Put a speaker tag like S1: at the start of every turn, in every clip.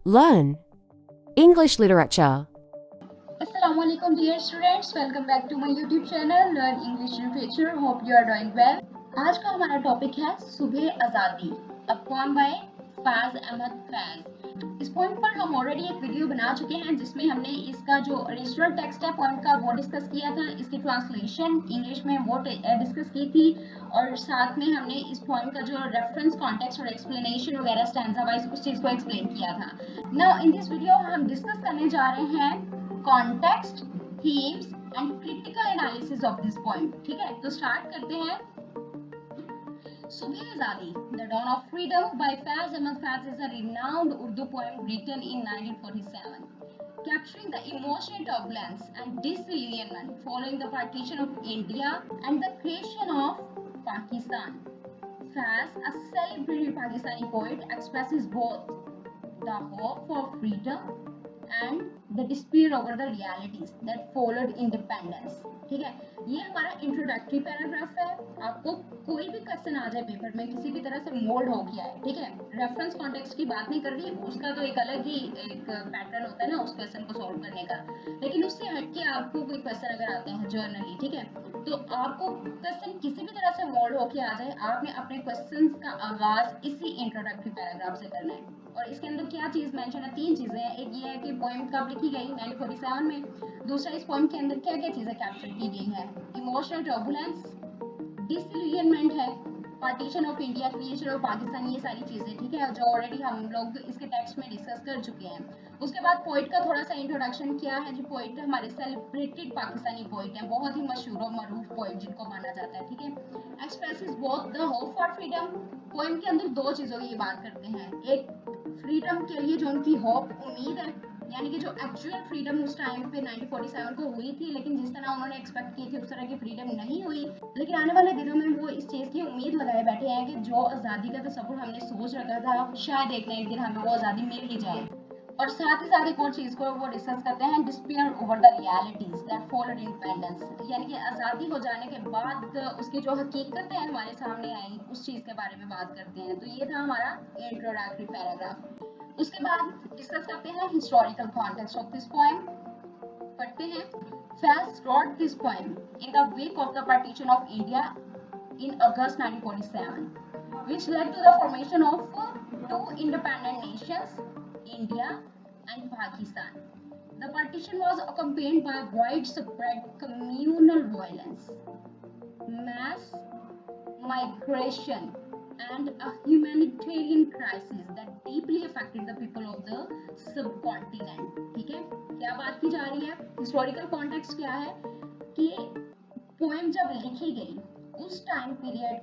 S1: Learn English literature.
S2: Assalamualaikum dear students, welcome back to my YouTube channel Learn English Literature. Hope you are doing well. आज का हमारा topic है सुबह आज़ादी, a poem by Faiz Ahmad Faiz. इस point पर हम ऑलरेडी एक वीडियो बना चुके हैं जिसमें हमने इसका जो ओरिजिनल टेक्स्ट है पॉइंट का वो डिस्कस किया था, इसकी ट्रांसलेशन इंग्लिश में वो डिस्कस की थी और साथ में हमने इस पॉइंट का जो रेफरेंस कॉन्टेक्स्ट और एक्सप्लेनेशन वगैरह स्टैंजा वाइज उस चीज को एक्सप्लेन किया था। नाउ इन दिस वीडियो हम डिस्कस करने जा रहे हैं context, themes and critical analysis of this point. ठीक है, तो स्टार्ट करते हैं। Subhi Azadi, The Dawn of Freedom by Faiz Ahmad Faiz is a renowned Urdu poem written in 1947, capturing the emotional turbulence and disillusionment following the partition of India and the creation of Pakistan. Faiz, a celebrated Pakistani poet, expresses both the hope for freedom and the despair over the realities that followed independence. ठीक है, ये हमारा introductory paragraph है। आपको कोई भी question आ जाए paper में किसी भी तरह से मोल्ड हो गया है, ठीक है, रेफरेंस कॉन्टेक्स्ट की बात नहीं कर रही, उसका तो एक अलग ही एक पैटर्न होता है ना उस क्वेश्चन को सॉल्व करने का, लेकिन उससे हटके आपको कोई क्वेश्चन अगर आते हैं जर्नली, ठीक है, तो आपको क्वेश्चन किसी भी तरह से मोल्ड होके आ जाए, आपने अपने क्वेश्चन का आगाज इसी इंट्रोडक्टरी पैराग्राफ से करना है। और इसके अंदर क्या चीज मेंशन है, तीन चीजें हैं। एक ये है कि पोएम कब लिखी गई 1947 में, दूसरा इस पोएम के अंदर क्या क्या चीजें कैप्चर की गई है, इमोशनल टर्बुलेंस, डिसइल्यूजनमेंट है, partition of India, creation of Pakistan, ये सारी चीजें, ठीक है, जो ऑलरेडी हम लोग इसके टेक्स्ट में डिस्कस कर चुके हैं। उसके बाद पोइट का थोड़ा सा इंट्रोडक्शन क्या है, जो पोइट हमारे सेलिब्रेटेड पाकिस्तानी पोइट है, बहुत ही मशहूर और मरूफ पोइट जिनको माना जाता है, ठीक है, expresses both the hope for freedom. Poem के अंदर दो चीजों की बात करते हैं, एक फ्रीडम के लिए जो उनकी होप उम्मीद है, यानी कि जो एक्चुअल फ्रीडम उस टाइम पे 1947 को हुई थी, लेकिन जिस तरह उन्होंने एक्सपेक्ट की थी उस तरह की फ्रीडम नहीं हुई, लेकिन आने वाले दिनों में वो इस चीज की उम्मीद लगाए बैठे हैं कि जो आज़ादी का तस्वुर हमने सोच रखा था शायद एक न एक दिन हमें वो आज़ादी मिल ही जाए। और साथ ही साथ एक और चीज को वो डिस्कस करते हैं, despair over the realities that followed independence, यानी कि आज़ादी हो जाने के बाद उसकी जो हकीकतें हमारे सामने आई उस चीज के बारे में बात करते हैं। तो ये था हमारा इंट्रोडक्टरी पैराग्राफ। उसके बाद डिस्कस करते हैं historical context of this poem. पढ़ते हैं। Faiz wrote this poem in the wake of the partition of India in August 1947, which led to the formation of two independent nations, India and Pakistan. The partition was accompanied by widespread communal violence, mass migration, and a humanitarian crisis that deeply affected the people of the subcontinent. ठीक है, क्या बात की जा रही है, historical context क्या है कि पोएम जब लिखी गई उस टाइम पीरियड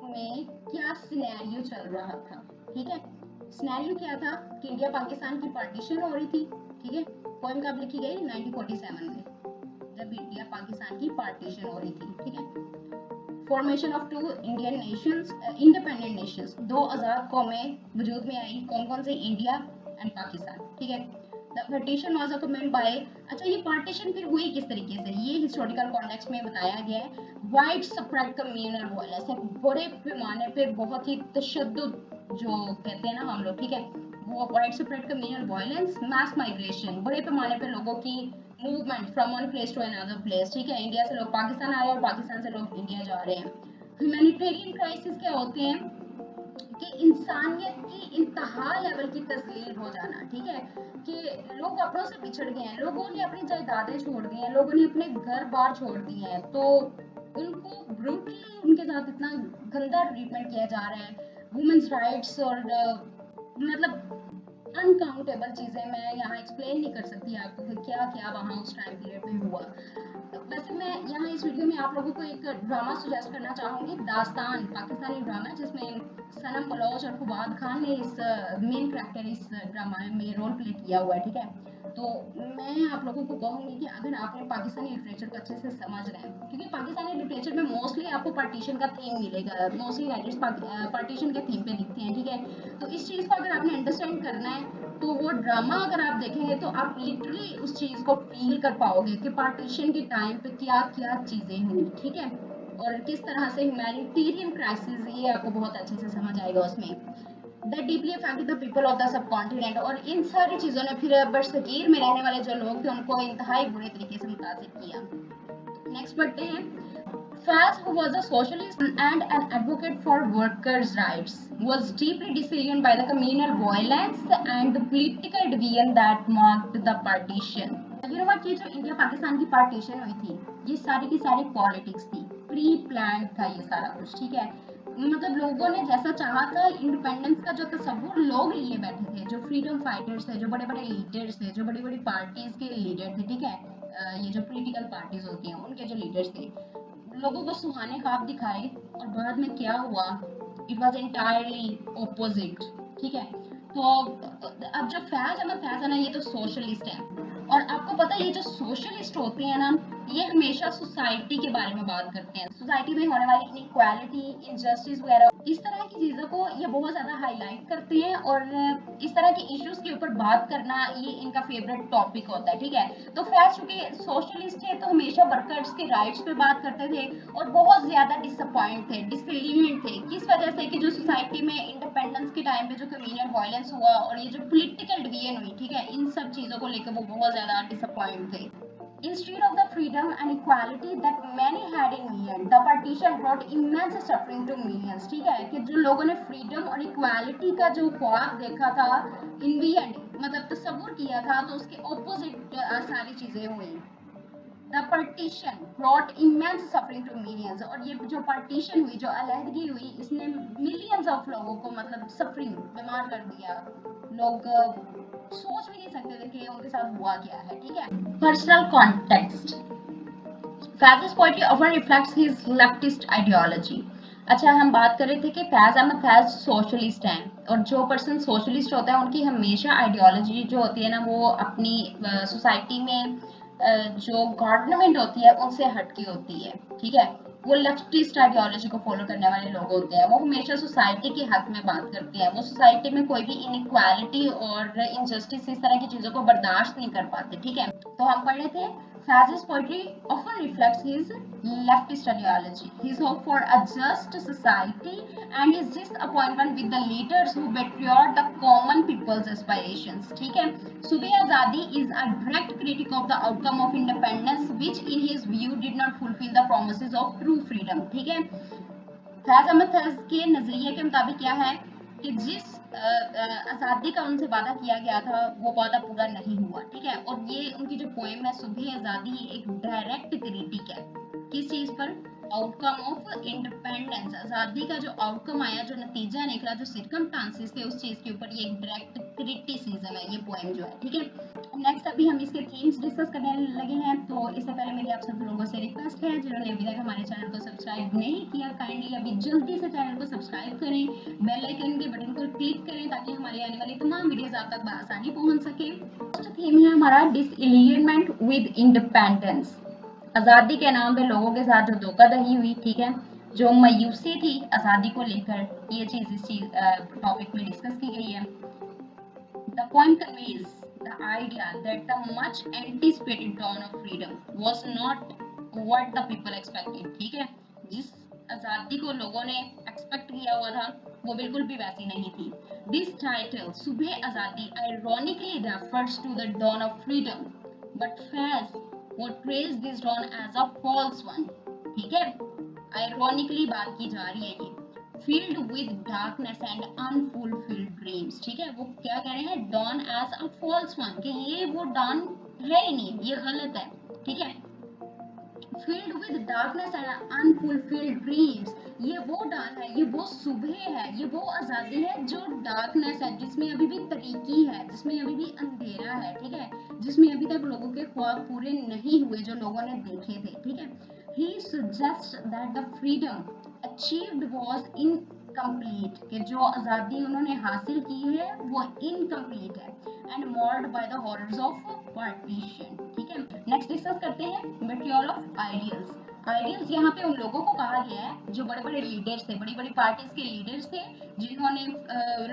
S2: में क्या सिनेरियो चल रहा था। ठीक है, सिनेरियो क्या था कि इंडिया पाकिस्तान की पार्टीशन हो रही थी। ठीक है, पोएम कब लिखी गई 1947 में, जब इंडिया पाकिस्तान की पार्टीशन हो रही थी। ठीक है, formation of two Indian nations, independent nations, दो आजाद कौमें वजूद में आई, कौन कौन से, इंडिया एंड पाकिस्तान। ठीक है, द पार्टीशन वाज अकम्पेनिड बाय, अच्छा ये पार्टीशन फिर हुई किस तरीके से, ये हिस्टोरिकल कॉन्टेक्स्ट में बताया गया है। वाइड स्प्रेड कम्युनल वायलेंस, बड़े पैमाने पे बहुत ही तशद्दुद जो कहते हैं ना हम लोग, ठीक है, वो wide spread communal violence, mass migration, बड़े पैमाने पे लोगों की movement from one place to another place. ठीक है, इंडिया से लोग पाकिस्तान आ रहे हैं और पाकिस्तान से लोग इंडिया जा रहे हैं। ह्यूमैनिटेरियन क्राइसिस क्या होते हैं कि इंसानियत की इंतहा लेवल की तस्लील हो जाना। ठीक है, कि लोग अपनों से बिछड़ गए हैं, लोगों ने अपनी जायदादें छोड़ दी हैं, लोगों ने अपने घर बार छोड़ दिए हैं, तो उनको ब्रूटली उनके साथ इतना गंदा ट्रीटमेंट किया जा रहा है। वुमेन्स राइट्स और मतलब अनकाउंटेबल चीजें मैं यहाँ एक्सप्लेन नहीं कर सकती आपको कि क्या क्या वहाँ उस टाइम पीरियड में हुआ। वैसे मैं यहाँ इस वीडियो में आप लोगों को एक ड्रामा सजेस्ट करना चाहूंगी, दास्तान, पाकिस्तानी ड्रामा, जिसमें सनम बलोच और फवाद खान ने इस मेन कैरेक्टर इस ड्रामा में रोल प्ले किया हुआ है। ठीक है, तो मैं आप लोगों को कहूंगी कि अगर आपने पाकिस्तानी लिटरेचर को अच्छे से समझ रहे हैं, क्योंकि पाकिस्तानी लिटरेचर में मोस्टली आपको पार्टीशन का थीम मिलेगा, मोस्टली राइटर्स पार्टीशन के थीम पे लिखते हैं। ठीक है, तो इस चीज को अगर आपने अंडरस्टैंड करना है तो वो ड्रामा अगर आप देखेंगे तो आप लिटरली उस चीज को फील कर पाओगे कि पार्टीशन के टाइम पे क्या क्या चीजें हुई। ठीक है, और किस तरह से ह्यूमैनिटेरियन क्राइसिस, ये आपको बहुत अच्छे से समझ आएगा उसमें। that deeply affected the people of the subcontinent। और इन सारी चीज़ों ने फिर बरसगीर में रहने वाले जो लोग थे उनको इंतहाई बुरे तरीके से मुतासिर किया। नेक्स्ट पढ़ते हैं। Faz, who was a socialist and an advocate for workers' rights, was deeply disillusioned by the communal violence and the political division that marked the partition। You know what, ये जो इंडिया पाकिस्तान की partition हुई थी, ये सारी की सारी politics थी, प्री प्लान था ये सारा कुछ, ठीक है। मतलब लोगों ने जैसा चाहा था, इंडिपेंडेंस का जो तस्वुर लोग लिए बैठे थे, जो फ्रीडम फाइटर्स थे, जो बड़े बड़े लीडर्स थे, जो बड़ी बड़ी पार्टीज के लीडर थे, ठीक है, ये जो पॉलिटिकल पार्टीज होती हैं उनके जो लीडर्स थे, लोगों को सुहाने ख्वाब दिखाए और बाद में क्या हुआ, इट वॉज एंटायरली ओपोजिट, ठीक है। तो अब जो फैज अहमद फैज है ना, ये तो सोशलिस्ट है, और आपको पता है ये जो सोशलिस्ट होते हैं ना, ये हमेशा सोसाइटी के बारे में बात करते हैं, सोसाइटी में होने वाली इनइक्वालिटी, इनजस्टिस वगैरह, इस तरह की चीज़ों को ये बहुत ज़्यादा हाईलाइट करते हैं, और इस तरह के इश्यूज के ऊपर बात करना ये इनका फेवरेट टॉपिक होता है, ठीक है। तो फैज चूंकि सोशलिस्ट है तो हमेशा वर्कर्स के राइट्स पे बात करते थे, और बहुत ज़्यादा डिसअपॉइंट थे, डिसइल्यूमेंट थे, किस वजह से कि जो सोसाइटी में इंडिपेंडेंस के टाइम पे जो कम्युनल वायलेंस हुआ और ये जो पॉलिटिकल डिवीजन हुई, ठीक है, इन सब चीज़ों को लेकर वो बहुत ज़्यादा डिसअपॉइंट थे। Instead of the freedom and equality that many had in England, the partition brought immense suffering to millions। ठीक है, कि जो लोगों ने फ्रीडम और इक्वालिटी का जो ख्वाब देखा था, इन दी एंड मतलब तस्वुर किया था, तो उसके ऑपोजिट सारी चीजें हुई। The partition brought immense suffering to millions। और ये जो पार्टीशन हुई, जो अलहदगी हुई, इसने मिलियंस ऑफ लोगों को मतलब सफरिंग, बीमार कर दिया। लोग सोच भी नहीं सकते थे कि उनके साथ हुआ क्या है, ठीक है। Personal context. Faiz's poetry often reflects his leftist ideology। अच्छा, हम बात कर रहे थे कि फैज अहमद फैज सोशलिस्ट हैं, और जो पर्सन सोशलिस्ट होता है उनकी हमेशा आइडियोलॉजी जो होती है ना, वो अपनी सोसाइटी में जो गवर्नमेंट होती है उनसे हटकी होती है, ठीक है। वो लेफ्टिस्ट आइडियोलॉजी को फॉलो करने वाले लोग होते हैं, वो हमेशा सोसाइटी के हक में बात करते हैं, वो सोसाइटी में कोई भी इनइक्वालिटी और इनजस्टिस इस तरह की चीजों को बर्दाश्त नहीं कर पाते, ठीक है। तो हम पढ़ रहे थे Faz's poetry often reflects his leftist ideology, his hope for a just society, and his disappointment with the leaders who betrayed the common people's aspirations। ठीक है, Subhi Azadi is a direct critic of the outcome of independence, which in his view did not fulfill the promises of true freedom। ठीक है, फैज अहमद फैज के नजरिए के मुताबिक क्या है कि जिस आज़ादी का उनसे वादा किया गया था वो वादा पूरा नहीं हुआ, ठीक है। और ये उनकी जो पोएम है सुबह आज़ादी, एक डायरेक्ट क्रिटिक है किस चीज़ पर, आउटकम ऑफ इंडिपेंडेंस, आज़ादी का जो आउटकम आया, जो नतीजा निकला, जो सिरकमस्टांसेस थे उस चीज़ के ऊपर ये एक डायरेक्ट क्रिटिसिज्म है ये पोएम जो है, ठीक है। नेक्स्ट अभी हम इसके थीम्स डिस्कस करने लगे हैं, तो इससे पहले मेरी आप सब लोगों से रिक्वेस्ट है, जिन्होंने अभी तक हमारे चैनल को सब्सक्राइब नहीं किया, काइंडली अभी जल्दी से चैनल को सब्सक्राइब करें, बेल आइकन के बटन को क्लिक करें ताकि हमारी आने वाली तमाम वीडियोस आप तक आसानी पहुंच सके। फर्स्ट थीम है हमारा डिसइलियनमेंट विद इंडिपेंडेंस। आज़ादी के नाम पे लोगों के साथ जो धोखाधड़ी हुई, ठीक है, जो मायूसी थी आज़ादी को लेकर, ये चीज़ इस टॉपिक में डिस्कस की गई है। The poem conveys the idea that the much anticipated dawn of freedom was not what the people expected। ठीक है, जिस आजादी को लोगों ने एक्सपेक्ट किया हुआ था वो बिल्कुल भी वैसी नहीं थी। This title सुबह आजादी ironically refers to the dawn of freedom, but Faz portrays this dawn as a false one। ठीक है, ironically बात की जा रही है ये, filled with darkness and unfulfilled dreams। ठीक है, वो क्या कह रहे हैं, dawn as a false one, कि ये वो dawn है ही नहीं, ये गलत है, ठीक है। filled with darkness and unfulfilled dreams, ये वो dawn है, ये वो सुबह है, ये वो आजादी है जो डार्कनेस है, जिसमें अभी भी तरीकी है, जिसमें अभी भी अंधेरा है, ठीक है, जिसमें अभी तक लोगों के ख्वाब पूरे नहीं हुए जो लोगों ने देखे थे, ठीक है। He suggests that the freedom achieved was incomplete, कि जो आज़ादी उन्होंने हासिल की है वो incomplete है, and marred by the horrors of partition। ठीक है, नेक्स्ट डिस्कस करते हैं betrayal of ideals। आइडियल्स यहाँ पे उन लोगों को कहा गया है जो बड़े बड़े लीडर्स थे, बड़ी बड़ी पार्टीज के लीडर्स थे, जिन्होंने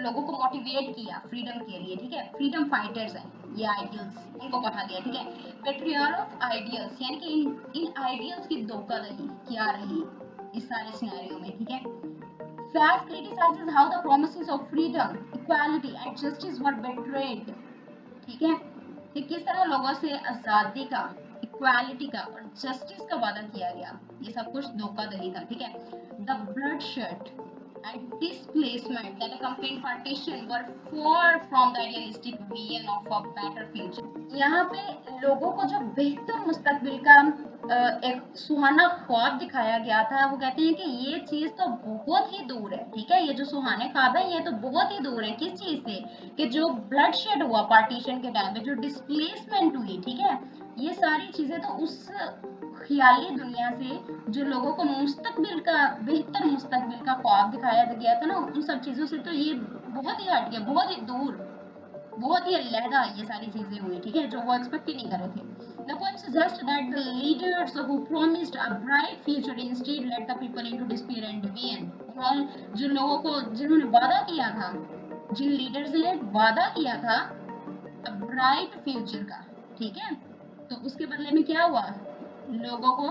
S2: लोगों को मोटिवेट किया फ्रीडम के लिए, ठीक है, फ्रीडम फाइटर्स हैं ये आइडियल्स, इनको कहा गया, ठीक है। बेट्रियल ऑफ आइडियल्स यानी कि इन आइडियल्स की धोखाधड़ी क्या रही इस सारे सिनेरियो में, ठीक है। Faz criticizes how the promises of freedom, equality and justice were betrayed. ठीक है, कि किस तरह लोगों से आजादी का, इक्वालिटी का और जस्टिस का वादा किया गया, ये सब कुछ धोखाधड़ी था। ठीक है, the bloodshed and displacement that accompanied partition were far from the idealistic vision of a better future. यहाँ पे लोगों को जो बेहतर मुस्तकबिल का एक सुहाना ख्वाब दिखाया गया था, वो कहते हैं कि ये चीज तो बहुत ही दूर है। ठीक है, ये जो सुहाने ख्वाब है ये तो बहुत ही दूर है। किस चीज से? कि जो ब्लड शेड हुआ पार्टीशन के टाइम पे, जो डिस्प्लेसमेंट हुई, ठीक है, ये सारी चीजें तो उस ख्याली दुनिया से, जो लोगों को मुस्तकबिल का, बेहतर मुस्तकबिल का ख्वाब दिखाया गया था ना, उन सब चीजों से तो ये बहुत ही हट गया, बहुत ही दूर, बहुत ही अलहदा ये सारी चीजें हुई। ठीक है, जो वो एक्सपेक्ट ही नहीं कर रहे थे। The poem suggests that the leaders who promised a bright future instead led the people into despair and division. और जो लोगों को, जिन्होंने वादा किया था, जिन लीडर्स ने वादा किया था a bright future का, ठीक है, तो उसके बदले में क्या हुआ? लोगों को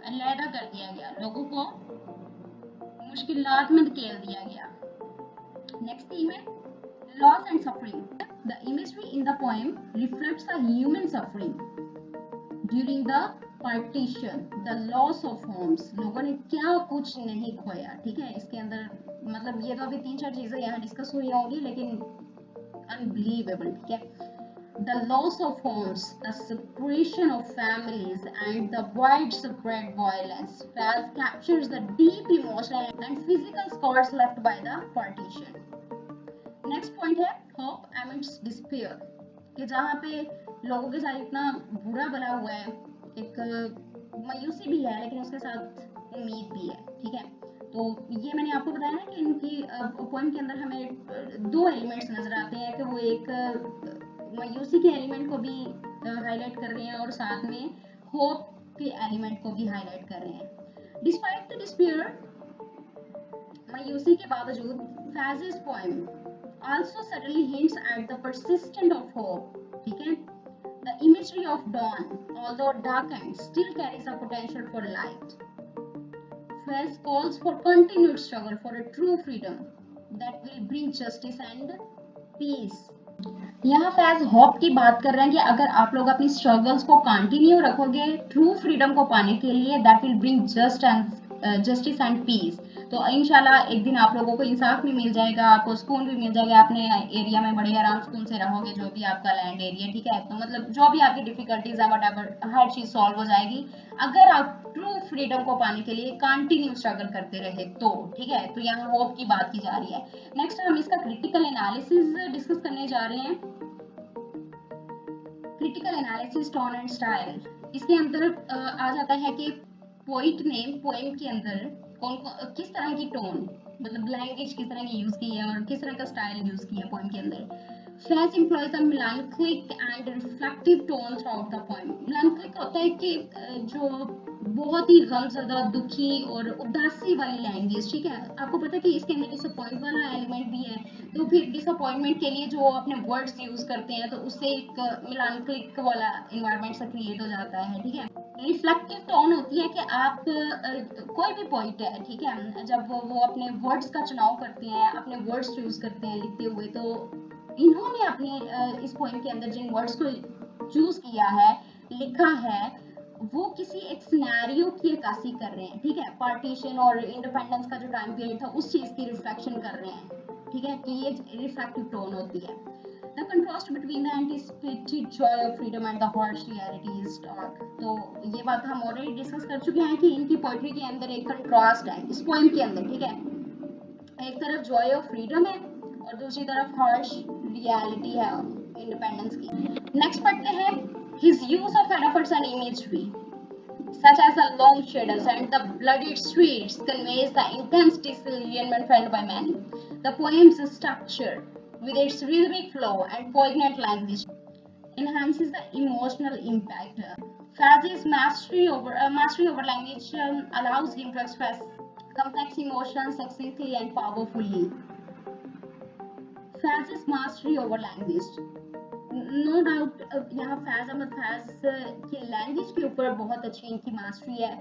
S2: अलहदा कर दिया गया, लोगों को मुश्किलात में धकेल दिया गया। नेक्स्ट थीम है loss and suffering. The imagery in the poem reflects the human suffering during the partition, the loss of homes. लोगों ने क्या कुछ नहीं खोया। ठीक है, इसके अंदर मतलब ये तो अभी 3-4 चीजें यहाँ डिस्कस हुई होंगी, लेकिन अनबिलीवेबल। ठीक है, the loss of homes, the separation of families, and the widespread violence. Faz captures the deep emotional and physical scars left by the partition. Next point है hope amidst despair, कि जहाँ पे लोगों के साथ इतना बुरा भला हुआ है, एक मायूसी भी है लेकिन उसके साथ उम्मीद भी है। ठीक है, तो ये मैंने आपको बताया ना कि इनकी पोएम के अंदर हमें दो एलिमेंट्स नजर आते हैं, कि वो एक मायूसी के एलिमेंट को भी हाईलाइट कर रहे हैं और साथ में होप के एलिमेंट को भी हाईलाइट कर रहे हैं। डिस्पाइट द डिस्पेयर, मायूसी के बावजूद, फैज़'s poem also subtly hints at the persistence of hope. ठीक है, the imagery of dawn, although darkened, still carries a potential for light. Faz calls for continued struggle for a true freedom that will bring justice and peace. यहाँ Faiz hope की बात कर रहे हैं कि अगर आप लोग अपनी स्ट्रगल्स को कंटिन्यू रखोगे ट्रू फ्रीडम को पाने के लिए, that will bring justice and peace. तो इंशाल्लाह एक दिन आप लोगों को इंसाफ भी मिल जाएगा, आपको सुकून भी मिल जाएगा, अपने एरिया में बड़े आराम सुकून से रहोगे, जो भी आपका लैंड एरिया। ठीक है, तो मतलब जो भी आपकी डिफिकल्टीज है, व्हाटएवर, हर चीज सॉल्व हो जाएगी अगर आप ट्रू फ्रीडम को पाने के लिए कंटिन्यू स्ट्रगल करते रहे तो। ठीक है, तो यहाँ होप की बात की जा रही है। नेक्स्ट हम इसका क्रिटिकल एनालिसिस डिस्कस करने जा रहे हैं। Critical analysis, tone and style. इसके अंदर आ जाता है कि पोइट ने पोएम के अंदर किस तरह की टोन, मतलब लैंग्वेज किस तरह की यूज की है और किस तरह का स्टाइल यूज किया है पोएम के अंदर। Faz employs a melancholic and reflective tone throughout the poem. Melancholic होता है कि जो बहुत ही गमज़दा, दुखी और उदासी वाली लैंग्वेज। ठीक है, आपको पता है कि इसके अंदर डिसअपॉइंट वाला एलिमेंट भी है, तो फिर डिसअपॉइंटमेंट के लिए जो अपने वर्ड्स यूज करते हैं, तो उससे एक मेलांकोलिक वाला इन्वायरमेंट सा क्रिएट हो जाता है। ठीक है, रिफ्लेक्टिव टोन होती है कि आप कोई भी पॉइंट है, ठीक है, जब वो अपने वर्ड्स का चुनाव करते हैं, अपने वर्ड्स चूज करते हैं लिखते हुए, तो इन्होंने अपने इस पोएम के अंदर जिन वर्ड्स को चूज किया है, लिखा है, वो किसी एक सिनेरियो की अक्कासी कर रहे हैं। ठीक है, पार्टीशन और इंडिपेंडेंस का जो टाइम पीरियड था उस चीज की रिफ्लेक्शन कर रहे हैं। ठीक है, कि ये रिफ्लेक्टिव टोन होती है। The contrast between the anticipated joy of freedom and the harsh reality is stark. तो ये बात हम ऑलरेडी डिस्कस कर चुके हैं कि इनकी पोइट्री के अंदर एक कंट्रास्ट है इस पोएम के अंदर। ठीक है, एक तरफ जॉय ऑफ फ्रीडम है और दूसरी तरफ हार्श रियलिटी है इंडिपेंडेंस की। नेक्स्ट पढ़ते हैं his use of metaphors and imagery such as the long shadows and the bloodied streets conveys the intense disillusionment felt by many. The poem's structure, with its rhythmic flow and poignant language, enhances the emotional impact. Faz's mastery over language allows him to express complex emotions succinctly and powerfully. Faz's mastery over language no doubt यहाँ फैज अहमद फैज की language के ऊपर बहुत अच्छी इनकी mastery है।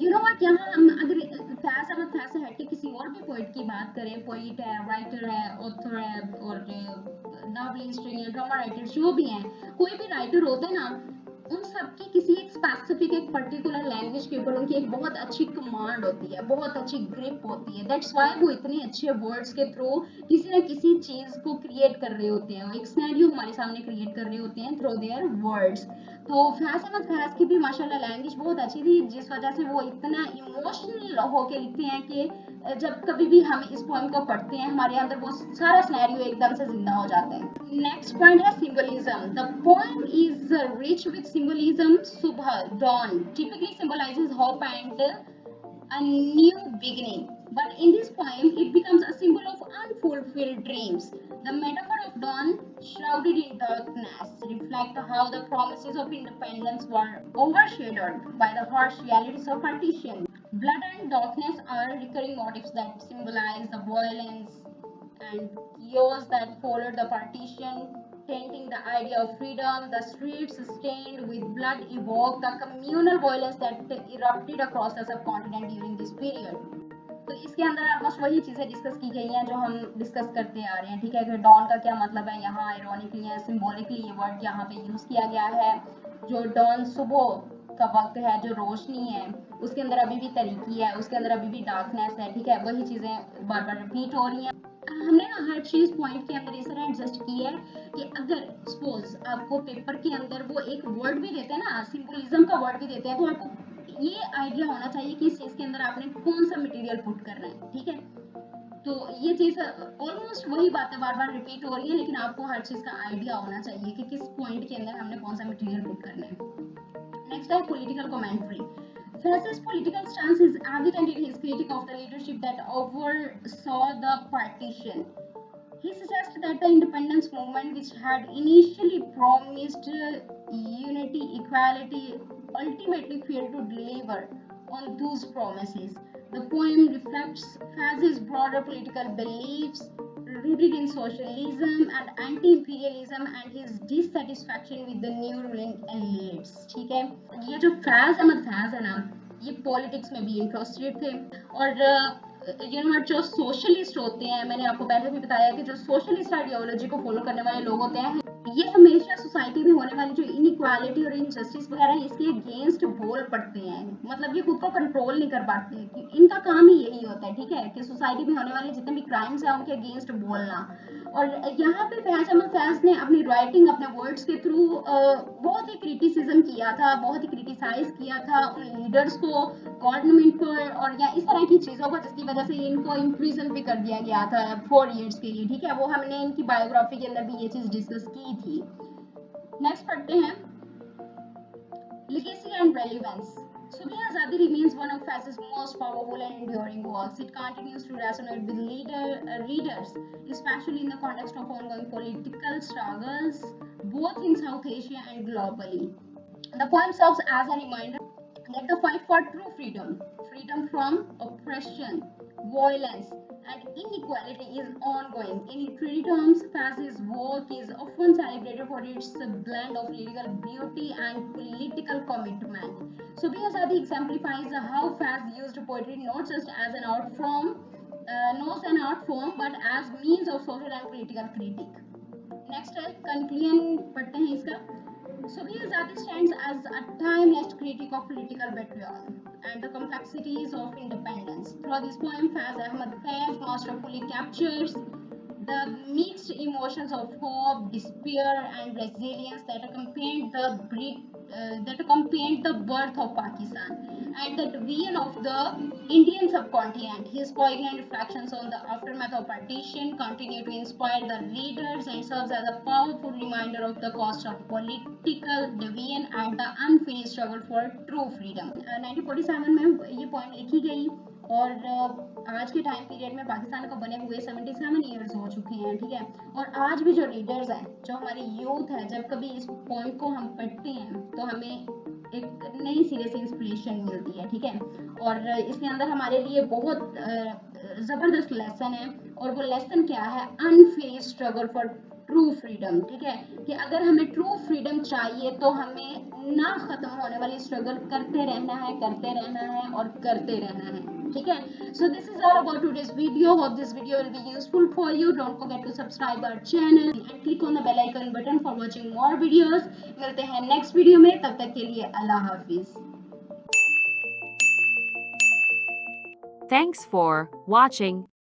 S2: You know what, यहाँ हम अगर फैज अहमद फैज से हटके किसी और भी पोइट की बात करें, पोइट है, राइटर है, ऑथर है और नॉवेलिस्ट या ड्रामा राइटर जो भी हैं, कोई भी राइटर होते हैं ना, उन सबकी किसी एक स्पेसिफिक एक पर्टिकुलर लैंग्वेज के ऊपर उनकी एक बहुत अच्छी कमांड होती है, बहुत अच्छी ग्रिप होती है। दैट्स व्हाई वो इतने अच्छे वर्ड्स के थ्रू किसी ना किसी चीज को क्रिएट कर रहे होते हैं, एक सिनेरियो हमारे सामने क्रिएट कर रहे होते हैं थ्रू देयर वर्ड्स। तो फैज अहमद फैज की भी माशाल्लाह लैंग्वेज बहुत अच्छी थी, जिस वजह से वो इतना इमोशनल होके लिखते हैं कि जब कभी भी हम इस पोएम को पढ़ते हैं हमारे अंदर वो सारा सिनेरियो एकदम से जिंदा हो जाता है। नेक्स्ट पॉइंट है symbolism. The poem is rich with symbolism. सुबह, dawn typically symbolizes hope and a new beginning, but in this poem it becomes a symbol of unfulfilled dreams. The metaphor of dawn shrouded in darkness reflect how the promises of independence were overshadowed by the harsh realities of partition. Blood and darkness are recurring motifs that symbolize the violence and chaos that followed the partition, tainting the idea of freedom. The streets stained with blood evoke the communal violence that erupted across the subcontinent during this period. तो इसके अंदर almost वही चीजें discuss की गई हैं जो हम डिस्कस करते आ रहे हैं, ठीक है। कि डॉन का क्या मतलब है, यहाँ आयरॉनिकली या सिंबॉलिकली ये वर्ड यहाँ पे यूज किया गया है। जो डॉन सुबह का वक्त है, जो रोशनी है, उसके अंदर अभी भी तरीकी है, उसके अंदर अभी भी डार्कनेस है, ठीक है। वही चीजें बार बार रिपीट हो रही हैं। हमने ना हर चीज पॉइंट के अंदर इस तरह एडजस्ट की है कि अगर सपोज आपको पेपर के अंदर वो एक वर्ड भी देते हैं ना, सिंबलिज्म का वर्ड भी देते हैं, तो आपको ये आइडिया होना चाहिए कि इस चीज के अंदर आपने कौन सा मटेरियल पुट करना है, ठीक है। तो ये चीज ऑलमोस्ट वही बातें बार बार रिपीट हो रही है, लेकिन आपको हर चीज का आइडिया होना चाहिए कि किस पॉइंट के अंदर हमने कौन सा मटेरियल पुट करना है। नेक्स्ट है political commentary. Faz's political stance is evident in his critique of the leadership that oversaw the partition. He suggests that the independence movement, which had initially promised unity, equality, ultimately failed to deliver on those promises. The poem reflects Faz's broader political beliefs rooted in socialism and anti-imperialism and his dissatisfaction with the new ruling elites. ठीक है, ये जो फैज अहमद फैज है ना, ये politics में भी interested थे और जो सोशलिस्ट होते हैं, मैंने आपको पहले भी बताया कि जो सोशलिस्ट आइडियोलॉजी को फॉलो करने वाले लोग होते हैं, ये हमेशा सोसाइटी में होने वाली जो इनइक्वालिटी और इनजस्टिस वगैरह है इसके अगेंस्ट बोल पड़ते हैं। मतलब ये खुद को कंट्रोल नहीं कर पाते, कि इनका काम ही यही होता है, ठीक है, कि सोसाइटी में होने वाले जितने भी क्राइम्स हैं उनके अगेंस्ट बोलना। और यहाँ पे फैज अहमद फैज ने अपनी राइटिंग, अपने वर्ड्स के थ्रू बहुत ही क्रिटिसिज्म किया था, बहुत ही क्रिटिसाइज किया था उन लीडर्स को, गवर्नमेंट को और या इस तरह की चीज़ों को, जिसकी वजह से इनको इम्प्रिजन भी कर दिया गया था 4 years के लिए, ठीक है। वो हमने इनकी बायोग्राफी के अंदर भी ये चीज़ डिस्कस की थी। नेक्स्ट पढ़ते हैं legacy and relevance. Subhi Azadi remains one of Faz's most powerful and enduring works. It continues to resonate with readers, especially in the context of ongoing political struggles, both in South Asia and globally. The poem serves as a reminder that the fight for true freedom, freedom from oppression, violence, and inequality is ongoing. In literary terms, Faz's work is often celebrated for its blend of lyrical beauty and political commitment. Subhi Azadi exemplifies how Faz used poetry not just as an art form, but as means of social and political critique. Next है conclusion पढ़ते हैं इसका। Subhi Azadi stands as a timeless critic of political betrayal and the complexities of independence. Through this poem, Faz Ahmad Faz masterfully captures the mixed emotions of hope, despair, and resilience that accompanied the birth of Pakistan and the vision of the Indian subcontinent. His poignant reflections on the aftermath of partition continue to inspire the readers and serves as a powerful reminder of the cost of political division and the unfinished struggle for true freedom. 1947 में ये poem लिखी गई और आज के time period में पाकिस्तान को बने हुए 77 ईयर्स हो चुके हैं, ठीक है। और आज भी जो रीडर्स हैं, जो हमारी यूथ है, जब कभी इस पोएम को हम पढ़ते हैं तो हमें एक नई सिरे से इंस्पिरेशन मिलती है, ठीक है। और इसके अंदर हमारे लिए बहुत ज़बरदस्त लेसन है, और वो लेसन क्या है, unfinished struggle for true freedom, ठीक है, कि अगर हमें ट्रू फ्रीडम चाहिए तो हमें ना खत्म होने वाली स्ट्रगल करते रहना है और करते रहना है, ठीक है। So this is all about today's video, hope this video will be useful for you. Don't forget to subscribe our channel and click on the bell icon button for watching more videos. मिलते हैं next video में, तब तक के लिए अल्लाह हाफिज।
S1: Thanks for watching.